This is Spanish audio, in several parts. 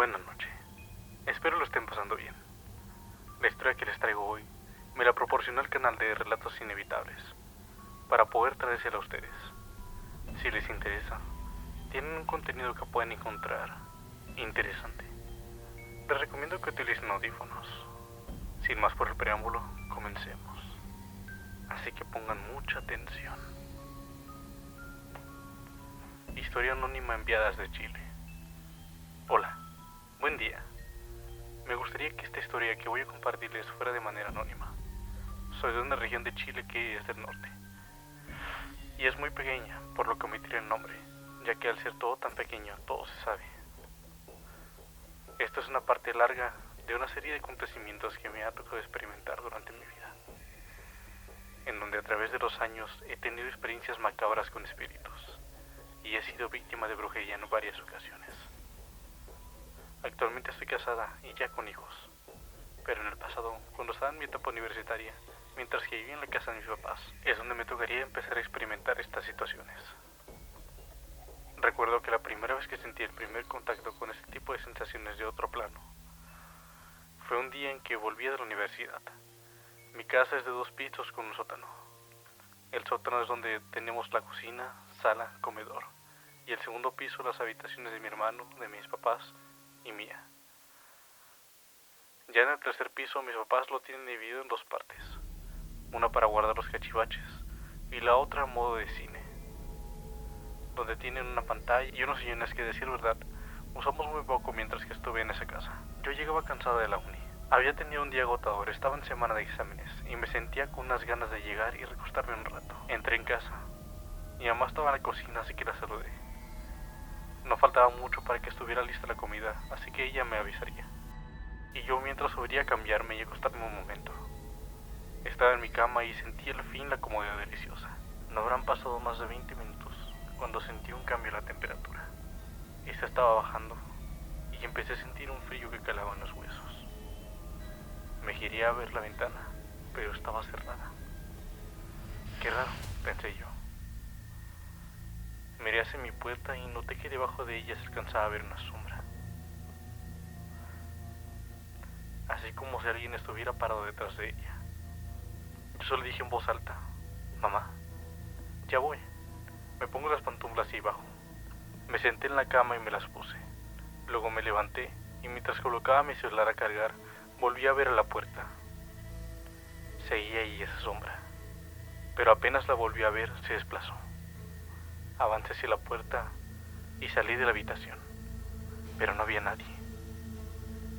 Buenas noches. Espero lo estén pasando bien. La historia que les traigo hoy me la proporcionó el canal de Relatos Inevitables para poder traérsela a ustedes. Si les interesa, tienen un contenido que pueden encontrar interesante. Les recomiendo que utilicen audífonos. Sin más por el preámbulo, comencemos. Así que pongan mucha atención. Historia anónima enviada desde Chile. Hola, buen día. Me gustaría que esta historia que voy a compartirles fuera de manera anónima. Soy de una región de Chile que es del norte. Y es muy pequeña, por lo que omitiré el nombre, ya que al ser todo tan pequeño, todo se sabe. Esto es una parte larga de una serie de acontecimientos que me ha tocado experimentar durante mi vida, en donde a través de los años he tenido experiencias macabras con espíritus, y he sido víctima de brujería en varias ocasiones. Actualmente estoy casada y ya con hijos, pero en el pasado, cuando estaba en mi etapa universitaria, mientras que vivía en la casa de mis papás, es donde me tocaría empezar a experimentar estas situaciones. Recuerdo que la primera vez que sentí el primer contacto con este tipo de sensaciones de otro plano fue un día en que volvía de la universidad. Mi casa es de 2 pisos con un sótano. El sótano es donde tenemos la cocina, sala, comedor, y el segundo piso las habitaciones de mi hermano, de mis papás y mía. Ya en el tercer piso mis papás lo tienen dividido en 2 partes, una para guardar los cachivaches y la otra a modo de cine, donde tienen una pantalla y unos sillones que, decir verdad, usamos muy poco mientras que estuve en esa casa. Yo llegaba cansada de la uni. Había tenido un día agotador, estaba en semana de exámenes y me sentía con unas ganas de llegar y recostarme un rato. Entré en casa. Mi mamá estaba en la cocina, así que la saludé. No faltaba mucho para que estuviera lista la comida, así que ella me avisaría. Y yo mientras subiría a cambiarme y acostarme un momento. Estaba en mi cama y sentí al fin la comodidad deliciosa. No habrán pasado más de 20 minutos cuando sentí un cambio en la temperatura. Esta estaba bajando y empecé a sentir un frío que calaba en los huesos. Me giré a ver la ventana, pero estaba cerrada. Qué raro, pensé yo. Miré hacia mi puerta y noté que debajo de ella se alcanzaba a ver una sombra. Así como si alguien estuviera parado detrás de ella. Yo solo dije en voz alta: mamá, ya voy. Me pongo las pantuflas y bajo. Me senté en la cama y me las puse. Luego me levanté y mientras colocaba mi celular a cargar, volví a ver a la puerta. Seguía ahí esa sombra, pero apenas la volví a ver, se desplazó. Avancé hacia la puerta y salí de la habitación, pero no había nadie.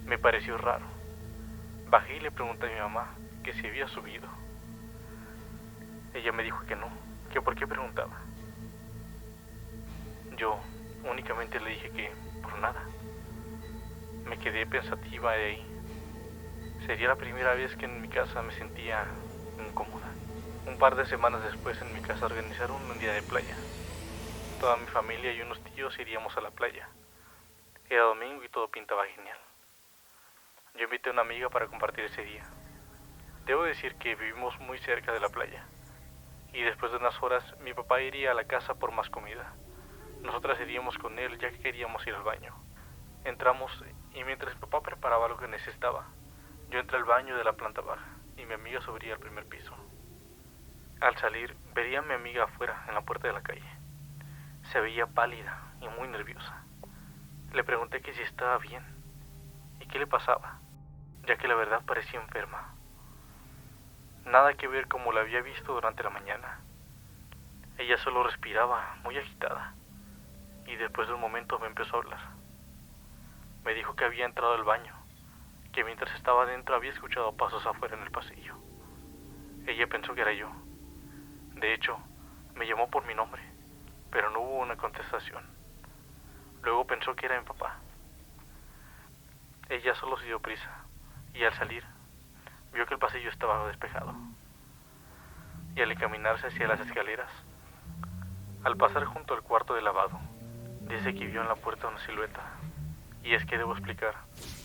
Me pareció raro. Bajé y le pregunté a mi mamá que si había subido. Ella me dijo que no, que por qué preguntaba. Yo únicamente le dije que por nada. Me quedé pensativa de ahí. Sería la primera vez que en mi casa me sentía incómoda. Un par de semanas después en mi casa organizaron un día de playa. Toda mi familia y unos tíos iríamos a la playa. Era domingo y todo pintaba genial. Yo invité a una amiga para compartir ese día. Debo decir que vivimos muy cerca de la playa. Y después de unas horas mi papá iría a la casa por más comida. Nosotras iríamos con él ya que queríamos ir al baño. Entramos y mientras mi papá preparaba lo que necesitaba, yo entré al baño de la planta baja y mi amiga subiría al primer piso. Al salir, vería a mi amiga afuera, en la puerta de la calle. Se veía pálida y muy nerviosa. Le pregunté que si estaba bien y qué le pasaba, ya que la verdad parecía enferma. Nada que ver como la había visto durante la mañana. Ella solo respiraba, muy agitada, y después de un momento me empezó a hablar. Me dijo que había entrado al baño, que mientras estaba dentro había escuchado pasos afuera en el pasillo. Ella pensó que era yo. De hecho, me llamó por mi nombre, pero no hubo una contestación. Luego pensó que era mi papá. Ella solo se dio prisa, y al salir, vio que el pasillo estaba despejado. Y al encaminarse hacia las escaleras, al pasar junto al cuarto de lavado, dice que vio en la puerta una silueta. Y es que debo explicar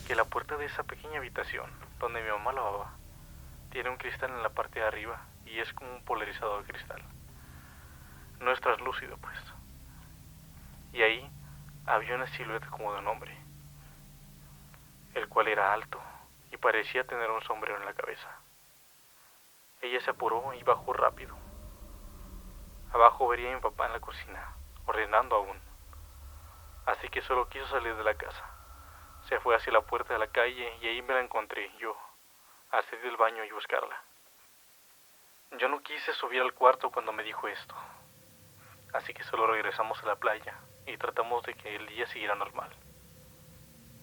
que la puerta de esa pequeña habitación, donde mi mamá lavaba, tiene un cristal en la parte de arriba y es como un polarizador de cristal. No es translúcido, pues. Y ahí había una silueta como de un hombre. el cual era alto y parecía tener un sombrero en la cabeza. Ella se apuró y bajó rápido. Abajo vería a mi papá en la cocina, ordenando aún. Así que solo quiso salir de la casa. Se fue hacia la puerta de la calle y ahí me la encontré yo, al salir del baño y buscarla. Yo no quise subir al cuarto cuando me dijo esto, así que solo regresamos a la playa y tratamos de que el día siguiera normal.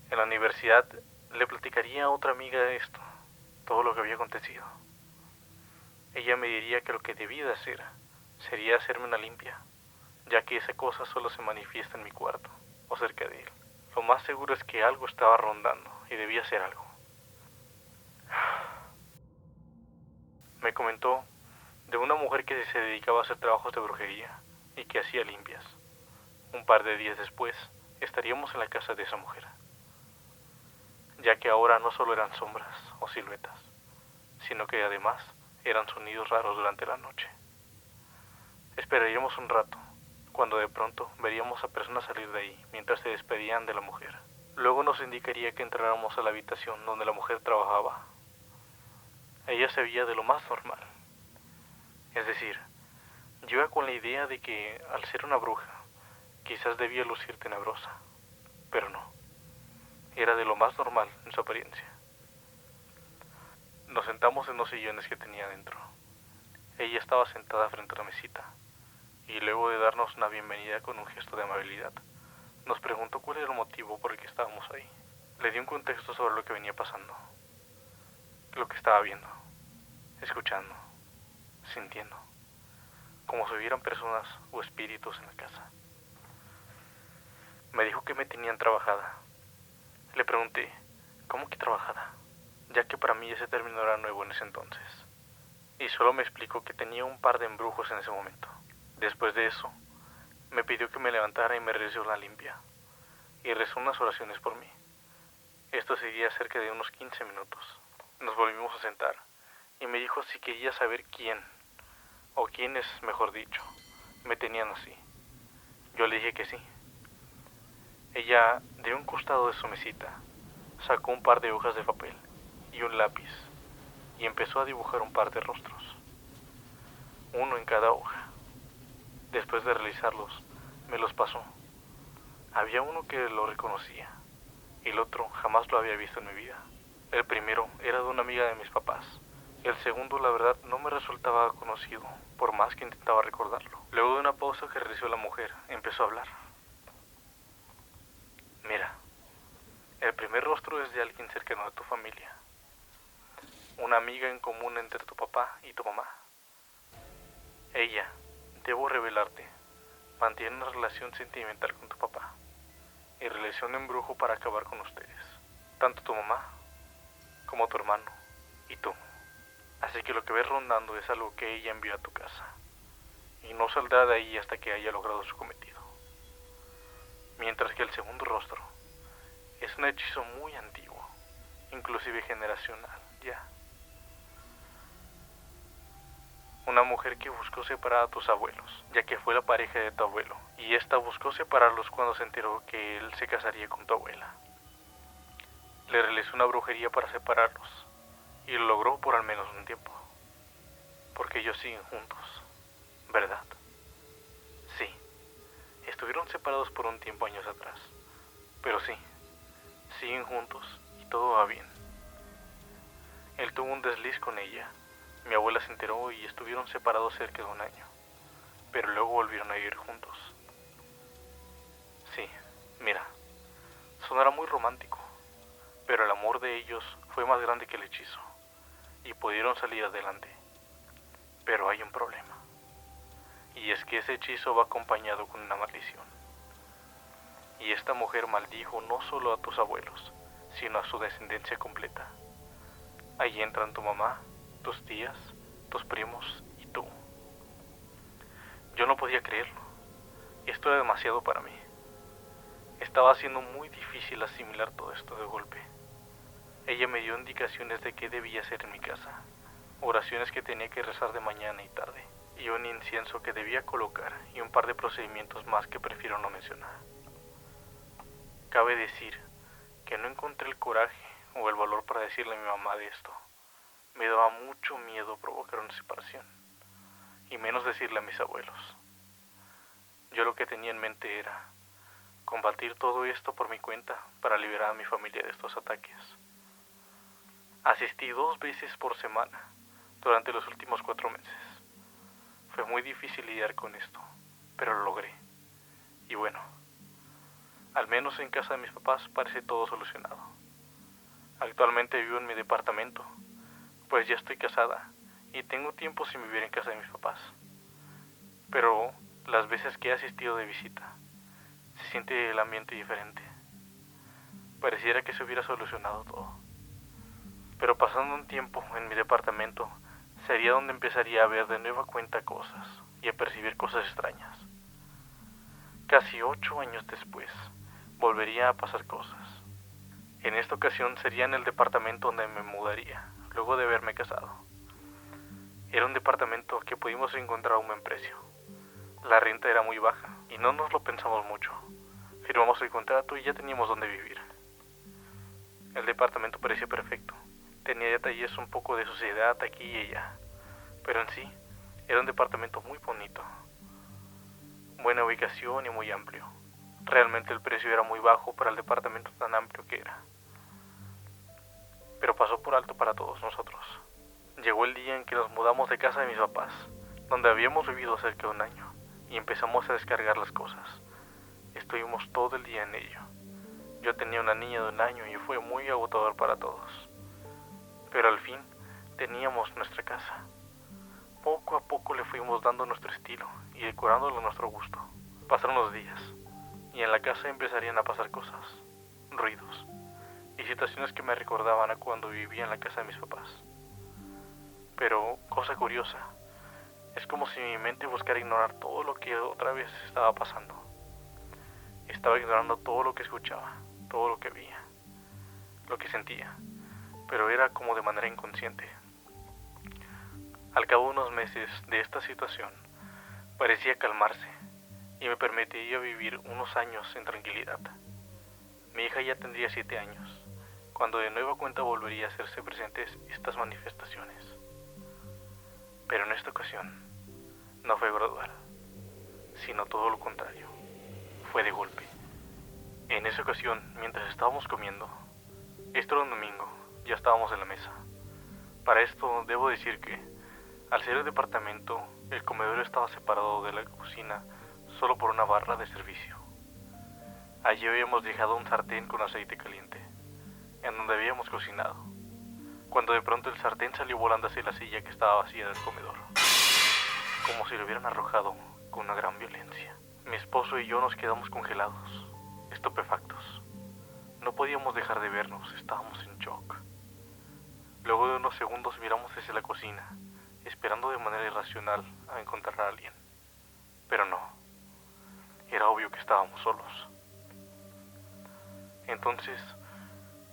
En la universidad le platicaría a otra amiga de esto, todo lo que había acontecido. Ella me diría que lo que debía de hacer sería hacerme una limpia, ya que esa cosa solo se manifiesta en mi cuarto o cerca de él. Lo más seguro es que algo estaba rondando y debía hacer algo. Me comentó de una mujer que se dedicaba a hacer trabajos de brujería y que hacía limpias. Un par de días después estaríamos en la casa de esa mujer, ya que ahora no solo eran sombras o siluetas, sino que además eran sonidos raros durante la noche. Esperaríamos un rato, cuando de pronto veríamos a personas salir de ahí mientras se despedían de la mujer. Luego nos indicaría que entráramos a la habitación donde la mujer trabajaba. Ella se veía de lo más normal. Es decir, yo iba con la idea de que, al ser una bruja, quizás debía lucir tenebrosa, pero no. Era de lo más normal en su apariencia. Nos sentamos en los sillones que tenía dentro. Ella estaba sentada frente a la mesita, y luego de darnos una bienvenida con un gesto de amabilidad, nos preguntó cuál era el motivo por el que estábamos ahí. Le di un contexto sobre lo que venía pasando, lo que estaba viendo, escuchando, sintiendo, como si hubieran personas o espíritus en la casa. Me dijo que me tenían trabajada. Le pregunté, ¿cómo que trabajada? Ya que para mí ese término era nuevo en ese entonces. Y solo me explicó que tenía un par de embrujos en ese momento. Después de eso, me pidió que me levantara y me realizó una limpia, y rezó unas oraciones por mí. Esto seguía cerca de unos 15 minutos. Nos volvimos a sentar, y me dijo si quería saber quién, o quiénes, mejor dicho, me tenían así. Yo le dije que sí. Ella, de un costado de su mesita, sacó un par de hojas de papel y un lápiz, y empezó a dibujar un par de rostros, uno en cada hoja. Después de realizarlos, me los pasó. Había uno que lo reconocía, y el otro jamás lo había visto en mi vida. El primero era de una amiga de mis papás. El segundo, la verdad, no me resultaba conocido, por más que intentaba recordarlo. Luego de una pausa que realizó la mujer, empezó a hablar. Mira, el primer rostro es de alguien cercano a tu familia. Una amiga en común entre tu papá y tu mamá. Ella, debo revelarte, mantiene una relación sentimental con tu papá y realizó un embrujo para acabar con ustedes, tanto tu mamá como tu hermano y tú. Así que lo que ves rondando es algo que ella envió a tu casa y no saldrá de ahí hasta que haya logrado su cometido. Mientras que el segundo rostro es un hechizo muy antiguo, inclusive generacional, ya. Una mujer que buscó separar a tus abuelos, ya que fue la pareja de tu abuelo, y esta buscó separarlos cuando se enteró que él se casaría con tu abuela. Le realizó una brujería para separarlos, y lo logró por al menos un tiempo, porque ellos siguen juntos, ¿verdad? Sí, estuvieron separados por un tiempo años atrás, pero sí, siguen juntos y todo va bien. Él tuvo un desliz con ella. Mi abuela se enteró y estuvieron separados cerca de un año, pero luego volvieron a vivir juntos. Sí, mira, sonará muy romántico, pero el amor de ellos fue más grande que el hechizo, y pudieron salir adelante. Pero hay un problema, y es que ese hechizo va acompañado con una maldición. Y esta mujer maldijo no solo a tus abuelos, sino a su descendencia completa. Ahí entran tu mamá, tus tías, tus primos y tú. Yo no podía creerlo. Esto era demasiado para mí. Estaba siendo muy difícil asimilar todo esto de golpe. Ella me dio indicaciones de qué debía hacer en mi casa, oraciones que tenía que rezar de mañana y tarde, y un incienso que debía colocar y un par de procedimientos más que prefiero no mencionar. Cabe decir que no encontré el coraje o el valor para decirle a mi mamá de esto. Me daba mucho miedo provocar una separación, y menos decirle a mis abuelos. Yo lo que tenía en mente era combatir todo esto por mi cuenta para liberar a mi familia de estos ataques. Asistí 2 veces por semana durante los últimos 4 meses. Fue muy difícil lidiar con esto, pero lo logré. Y bueno, al menos en casa de mis papás parece todo solucionado. Actualmente vivo en mi departamento, pues ya estoy casada y tengo tiempo sin vivir en casa de mis papás. Pero las veces que he asistido de visita, se siente el ambiente diferente. Pareciera que se hubiera solucionado todo. Pero pasando un tiempo en mi departamento, sería donde empezaría a ver de nueva cuenta cosas y a percibir cosas extrañas. Casi 8 años después, volvería a pasar cosas. En esta ocasión sería en el departamento donde me mudaría, luego de haberme casado. Era un departamento que pudimos encontrar a un buen precio. La renta era muy baja y no nos lo pensamos mucho. Firmamos el contrato y ya teníamos donde vivir. El departamento parecía perfecto. Tenía detalles un poco de suciedad aquí y allá, pero en sí era un departamento muy bonito. Buena ubicación y muy amplio. Realmente el precio era muy bajo para el departamento tan amplio que era. Pero pasó por alto para todos nosotros. Llegó el día en que nos mudamos de casa de mis papás, donde habíamos vivido cerca de un año, y empezamos a descargar las cosas. Estuvimos todo el día en ello. Yo tenía una niña de 1 año y fue muy agotador para todos. Pero al fin teníamos nuestra casa. Poco a poco le fuimos dando nuestro estilo y decorándolo a nuestro gusto. Pasaron los días y en la casa empezarían a pasar cosas, ruidos y situaciones que me recordaban a cuando vivía en la casa de mis papás. Pero, cosa curiosa, es como si mi mente buscara ignorar todo lo que otra vez estaba pasando. Estaba ignorando todo lo que escuchaba, todo lo que veía, lo que sentía, pero era como de manera inconsciente. Al cabo de unos meses de esta situación, parecía calmarse y me permitiría vivir unos años en tranquilidad. Mi hija ya tendría 7 años, cuando de nueva cuenta volvería a hacerse presentes estas manifestaciones. Pero en esta ocasión, no fue gradual, sino todo lo contrario, fue de golpe. En esa ocasión, mientras estábamos comiendo, esto era un domingo, ya estábamos en la mesa. Para esto debo decir que, al ser el departamento, el comedor estaba separado de la cocina solo por una barra de servicio. Allí habíamos dejado un sartén con aceite caliente, en donde habíamos cocinado, cuando de pronto el sartén salió volando hacia la silla que estaba vacía del comedor, como si lo hubieran arrojado con una gran violencia. Mi esposo y yo nos quedamos congelados, estupefactos. No podíamos dejar de vernos, estábamos en shock. Luego de unos segundos miramos hacia la cocina, esperando de manera irracional a encontrar a alguien. Pero no, era obvio que estábamos solos. Entonces,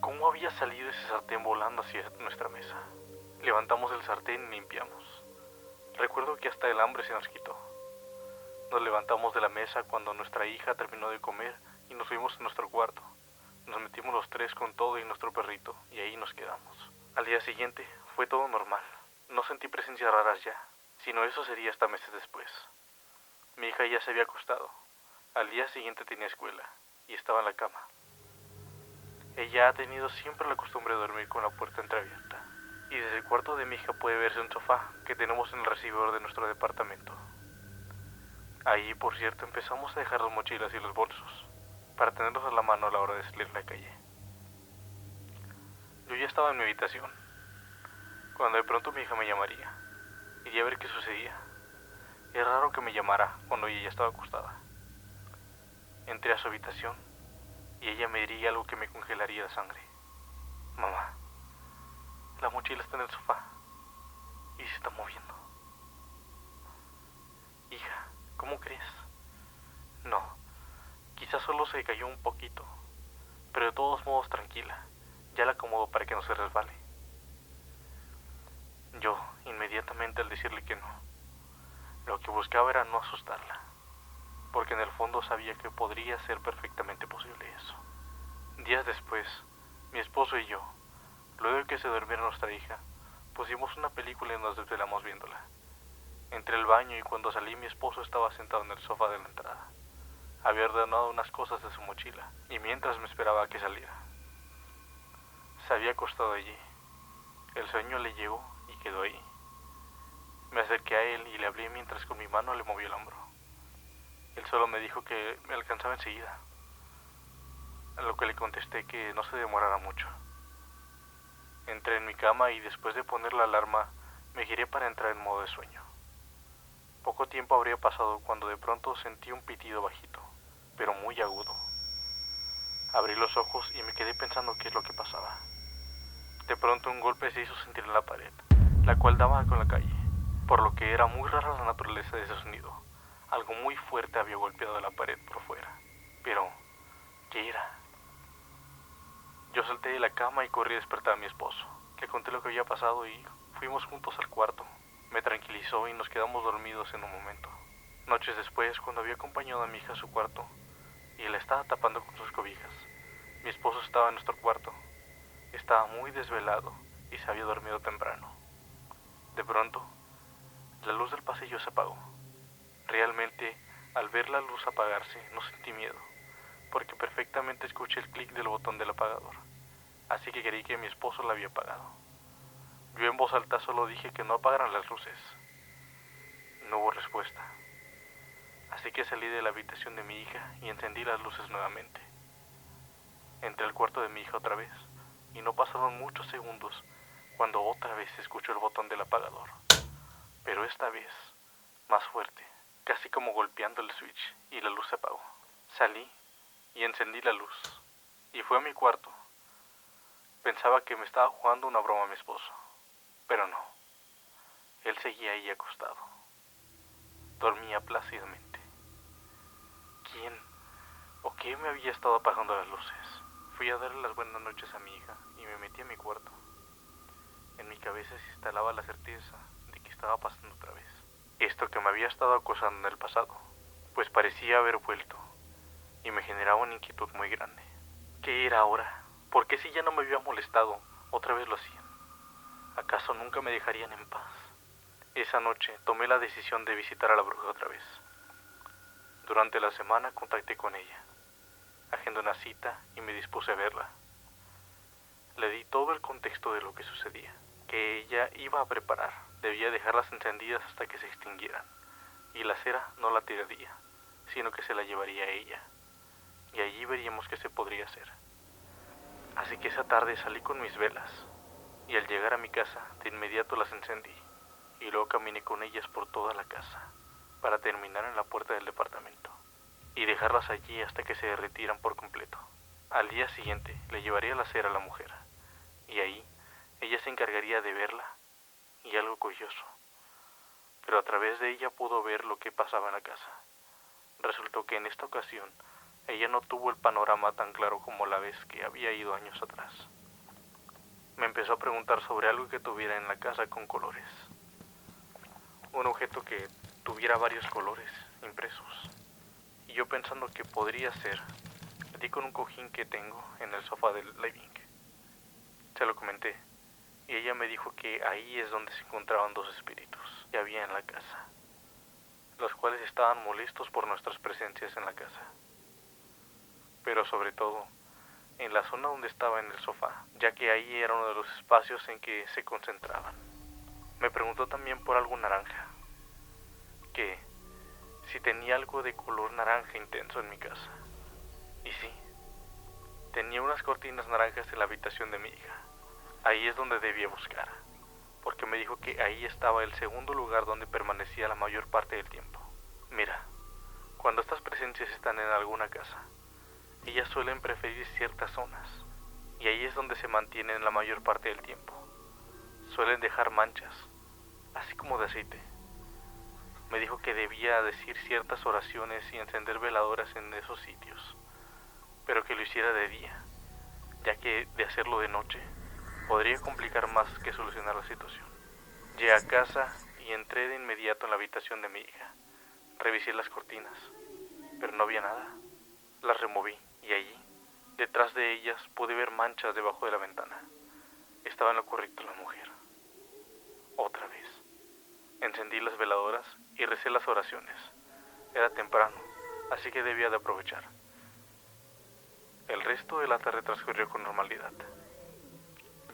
¿cómo había salido ese sartén volando hacia nuestra mesa? Levantamos el sartén y limpiamos. Recuerdo que hasta el hambre se nos quitó. Nos levantamos de la mesa cuando nuestra hija terminó de comer y nos fuimos a nuestro cuarto. Nos metimos los 3 con todo y nuestro perrito y ahí nos quedamos. Al día siguiente fue todo normal. No sentí presencias raras ya, sino eso sería hasta meses después. Mi hija ya se había acostado. Al día siguiente tenía escuela y estaba en la cama. Ella ha tenido siempre la costumbre de dormir con la puerta entreabierta. Y desde el cuarto de mi hija puede verse un sofá que tenemos en el recibidor de nuestro departamento. Ahí, por cierto, empezamos a dejar las mochilas y los bolsos, para tenerlos a la mano a la hora de salir a la calle. Yo ya estaba en mi habitación, cuando de pronto mi hija me llamaría. Iría a ver qué sucedía. Es raro que me llamara cuando ella ya estaba acostada. Entré a su habitación y ella me diría algo que me congelaría la sangre. Mamá, la mochila está en el sofá y se está moviendo. Hija, ¿cómo crees? No, quizás solo se cayó un poquito, pero de todos modos tranquila, ya la acomodo para que no se resbale. Yo, inmediatamente al decirle que no, lo que buscaba era no asustarla, porque en el fondo sabía que podría ser perfectamente posible eso. Días después, mi esposo y yo, luego de que se durmiera nuestra hija, pusimos una película y nos desvelamos viéndola. Entré al baño y cuando salí mi esposo estaba sentado en el sofá de la entrada. Había ordenado unas cosas de su mochila y mientras me esperaba a que saliera, se había acostado allí. El sueño le llegó y quedó ahí. Me acerqué a él y le hablé mientras con mi mano le moví el hombro. Él solo me dijo que me alcanzaba enseguida, a lo que le contesté que no se demorara mucho. Entré en mi cama y después de poner la alarma me giré para entrar en modo de sueño. Poco tiempo habría pasado cuando de pronto sentí un pitido bajito, pero muy agudo. Abrí los ojos y me quedé pensando qué es lo que pasaba. De pronto un golpe se hizo sentir en la pared, la cual daba con la calle, por lo que era muy rara la naturaleza de ese sonido. Algo muy fuerte había golpeado la pared por fuera. Pero, ¿qué era? Yo salté de la cama y corrí a despertar a mi esposo. Le conté lo que había pasado y fuimos juntos al cuarto. Me tranquilizó y nos quedamos dormidos en un momento. Noches después, cuando había acompañado a mi hija a su cuarto y la estaba tapando con sus cobijas, mi esposo estaba en nuestro cuarto. Estaba muy desvelado y se había dormido temprano. De pronto, la luz del pasillo se apagó. Realmente, al ver la luz apagarse, no sentí miedo, porque perfectamente escuché el clic del botón del apagador, así que creí que mi esposo la había apagado. Yo en voz alta solo dije que no apagaran las luces. No hubo respuesta, así que salí de la habitación de mi hija y encendí las luces nuevamente. Entré al cuarto de mi hija otra vez, y no pasaron muchos segundos cuando otra vez se escuchó el botón del apagador, pero esta vez más fuerte, casi como golpeando el switch, y la luz se apagó. Salí y encendí la luz, y fue a mi cuarto. Pensaba que me estaba jugando una broma a mi esposo, pero no. Él seguía ahí acostado. Dormía plácidamente. ¿Quién o qué me había estado apagando las luces? Fui a darle las buenas noches a mi hija y me metí a mi cuarto. En mi cabeza se instalaba la certeza de que estaba pasando otra vez. Esto que me había estado acosando en el pasado, pues parecía haber vuelto y me generaba una inquietud muy grande. ¿Qué era ahora? ¿Por qué si ya no me había molestado, otra vez lo hacían? ¿Acaso nunca me dejarían en paz? Esa noche tomé la decisión de visitar a la bruja otra vez. Durante la semana contacté con ella. Agendé una cita y me dispuse a verla. Le di todo el contexto de lo que sucedía, que ella iba a preparar. Debía dejarlas encendidas hasta que se extinguieran, y la cera no la tiraría, sino que se la llevaría a ella, y allí veríamos qué se podría hacer. Así que esa tarde salí con mis velas, y al llegar a mi casa, de inmediato las encendí, y luego caminé con ellas por toda la casa, para terminar en la puerta del departamento, y dejarlas allí hasta que se derritieran por completo. Al día siguiente le llevaría la cera a la mujer, y ahí ella se encargaría de verla, y algo curioso, pero a través de ella pudo ver lo que pasaba en la casa. Resultó que en esta ocasión ella no tuvo el panorama tan claro como la vez que había ido años atrás. Me empezó a preguntar sobre algo que tuviera en la casa con colores. Un objeto que tuviera varios colores impresos. Y yo pensando que podría ser, le di con un cojín que tengo en el sofá del living. Se lo comenté, y ella me dijo que ahí es donde se encontraban dos espíritus que había en la casa, los cuales estaban molestos por nuestras presencias en la casa. Pero sobre todo, en la zona donde estaba en el sofá, ya que ahí era uno de los espacios en que se concentraban. Me preguntó también por algo naranja, que si tenía algo de color naranja intenso en mi casa. Y sí, tenía unas cortinas naranjas en la habitación de mi hija. Ahí es donde debía buscar, porque me dijo que ahí estaba el segundo lugar donde permanecía la mayor parte del tiempo. Mira, cuando estas presencias están en alguna casa, ellas suelen preferir ciertas zonas, y ahí es donde se mantienen la mayor parte del tiempo. Suelen dejar manchas, así como de aceite. Me dijo que debía decir ciertas oraciones y encender veladoras en esos sitios, pero que lo hiciera de día, ya que de hacerlo de noche podría complicar más que solucionar la situación. Llegué a casa y entré de inmediato en la habitación de mi hija. Revisé las cortinas, pero no había nada. Las removí y allí, Detrás de ellas pude ver manchas debajo de la ventana. Estaba en lo correcto la mujer. Otra vez. Encendí las veladoras y recé las oraciones. Era temprano, así que debía de aprovechar. El resto de la tarde transcurrió con normalidad.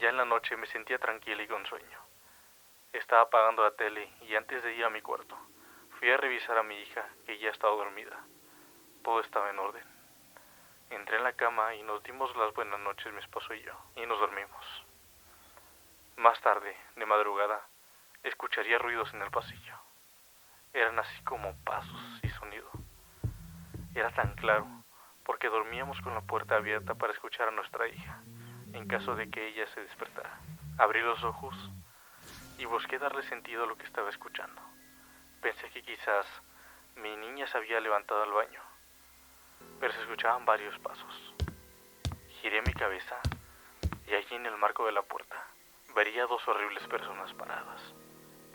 Ya en la noche me sentía tranquila y con sueño. Estaba apagando la tele y antes de ir a mi cuarto, fui a revisar a mi hija, que ya estaba dormida. Todo estaba en orden. Entré en la cama y nos dimos las buenas noches mi esposo y yo, y nos dormimos. Más tarde, de madrugada, escucharía ruidos en el pasillo. Eran así como pasos y sonido. Era tan claro, porque dormíamos con la puerta abierta para escuchar a nuestra hija, en caso de que ella se despertara. Abrí los ojos y busqué darle sentido a lo que estaba escuchando. Pensé que quizás mi niña se había levantado al baño, pero se escuchaban varios pasos. Giré mi cabeza y allí en el marco de la puerta vería dos horribles personas paradas,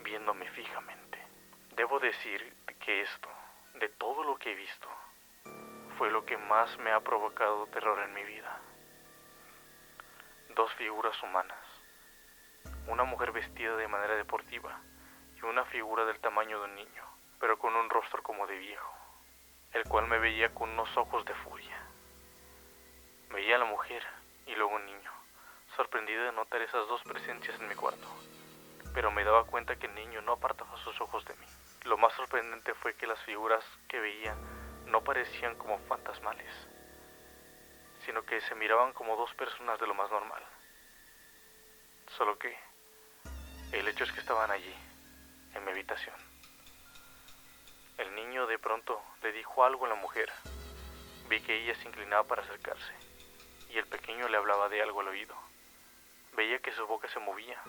viéndome fijamente. Debo decir que esto, de todo lo que he visto, fue lo que más me ha provocado terror en mi vida. Dos figuras humanas, una mujer vestida de manera deportiva y una figura del tamaño de un niño, pero con un rostro como de viejo, el cual me veía con unos ojos de furia. Veía a la mujer y luego un niño, sorprendido de notar esas dos presencias en mi cuarto, pero me daba cuenta que el niño no apartaba sus ojos de mí. Lo más sorprendente fue que las figuras que veía no parecían como fantasmales, sino que se miraban como dos personas de lo más normal. Solo que el hecho es que estaban allí, en mi habitación. El niño de pronto le dijo algo a la mujer. Vi que ella se inclinaba para acercarse, y el pequeño le hablaba de algo al oído. Veía que su boca se movía,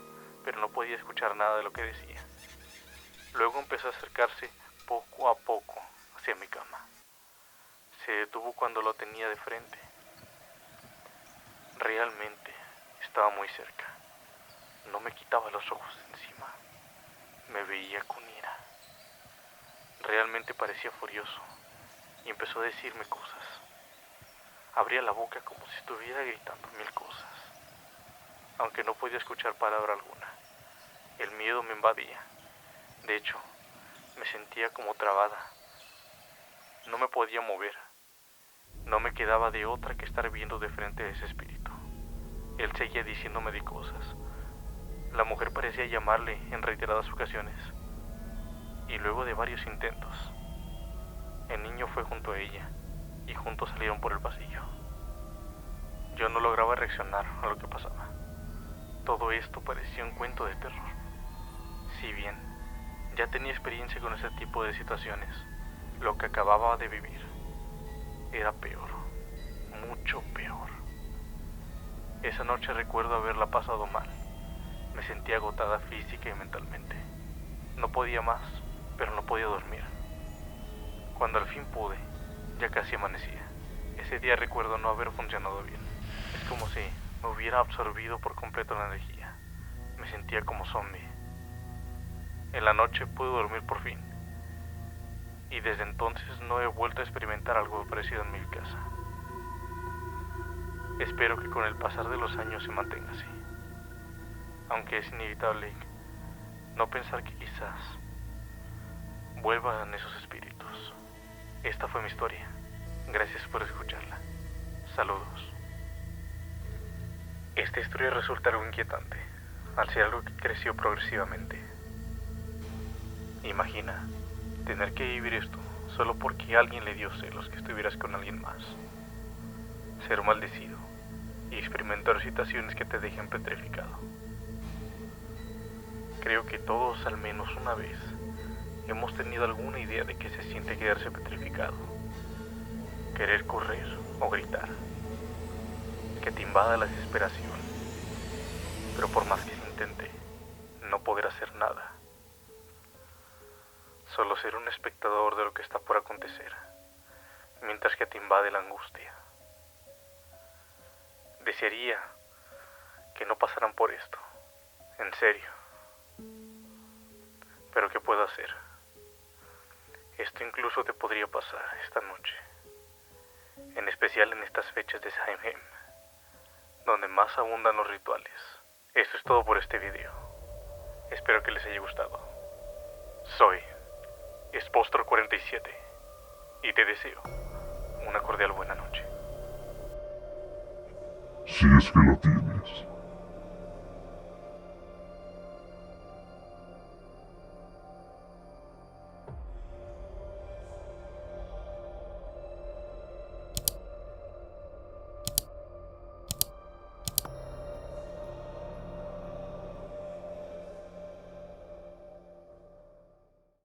pero no podía escuchar nada de lo que decía. Luego empezó a acercarse poco a poco hacia mi cama. Se detuvo cuando lo tenía de frente. Realmente estaba muy cerca. No me quitaba los ojos de encima. Me veía con ira. Realmente parecía furioso y empezó a decirme cosas. Abría la boca como si estuviera gritando mil cosas, aunque no podía escuchar palabra alguna. El miedo me invadía. De hecho, me sentía como trabada. No me podía mover. No me quedaba de otra que estar viendo de frente a ese espíritu. Él seguía diciéndome de cosas. La mujer parecía llamarle en reiteradas ocasiones. Y luego de varios intentos, el niño fue junto a ella y juntos salieron por el pasillo. Yo no lograba reaccionar a lo que pasaba. Todo esto parecía un cuento de terror. Si bien ya tenía experiencia con ese tipo de situaciones, lo que acababa de vivir era peor, mucho peor. Esa noche recuerdo haberla pasado mal. Me sentía agotada física y mentalmente. No podía más, pero no podía dormir. Cuando al fin pude, ya casi amanecía. Ese día recuerdo no haber funcionado bien. Es como si me hubiera absorbido por completo la energía. Me sentía como zombie. En la noche pude dormir por fin. Y desde entonces no he vuelto a experimentar algo parecido en mi casa. Espero que con el pasar de los años se mantenga así. Aunque es inevitable no pensar que quizás vuelvan esos espíritus. Esta fue mi historia. Gracias por escucharla. Saludos. Esta historia resulta algo inquietante, al ser algo que creció progresivamente. Imagina tener que vivir esto solo porque alguien le dio celos que estuvieras con alguien más. Ser maldecido y experimentar situaciones que te dejen petrificado. Creo que todos al menos una vez hemos tenido alguna idea de qué se siente quedarse petrificado. Querer correr o gritar. Que te invada la desesperación. Pero por más que se intente, no poder hacer nada. Solo ser un espectador de lo que está por acontecer, mientras que te invade la angustia. Desearía que no pasaran por esto, en serio. Pero ¿qué puedo hacer? Esto incluso te podría pasar esta noche. en especial en estas fechas de Samhain, donde más abundan los rituales. Esto es todo por este video. Espero que les haya gustado. Soy Spostro47 y te deseo una cordial buena noche. Si es que la tienes.